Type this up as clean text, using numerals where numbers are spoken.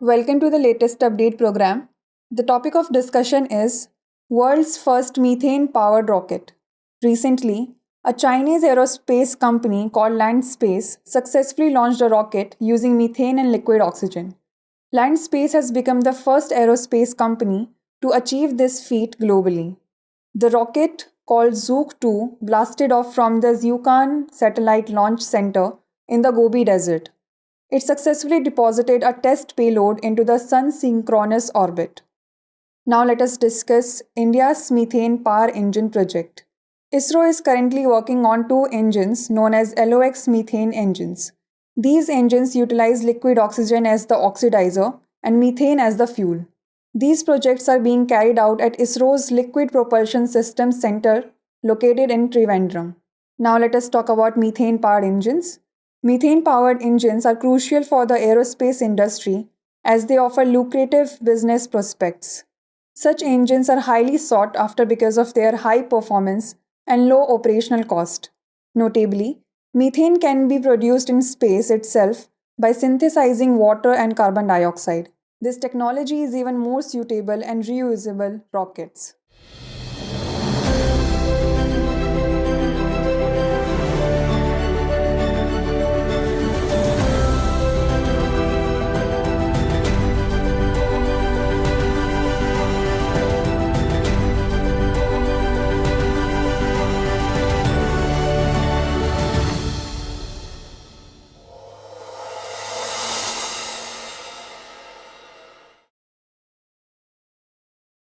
Welcome to the latest update program. The topic of discussion is World's first methane-powered rocket. Recently, a Chinese aerospace company called Landspace successfully launched a rocket using methane and liquid oxygen. Landspace has become the first aerospace company to achieve this feat globally. The rocket, called Zhuque-2, blasted off from the Jiuquan Satellite Launch Center in the Gobi Desert. It successfully deposited a test payload into the sun-synchronous orbit. Now let us discuss India's methane power engine project. ISRO is currently working on two engines known as LOX methane engines. These engines utilize liquid oxygen as the oxidizer and methane as the fuel. These projects are being carried out at ISRO's Liquid Propulsion Systems Center located in Trivandrum. Now let us talk about methane-powered engines. Methane-powered engines are crucial for the aerospace industry as they offer lucrative business prospects. Such engines are highly sought after because of their high performance and low operational cost. Notably, methane can be produced in space itself by synthesizing water and carbon dioxide. This technology is even more suitable and reusable rockets.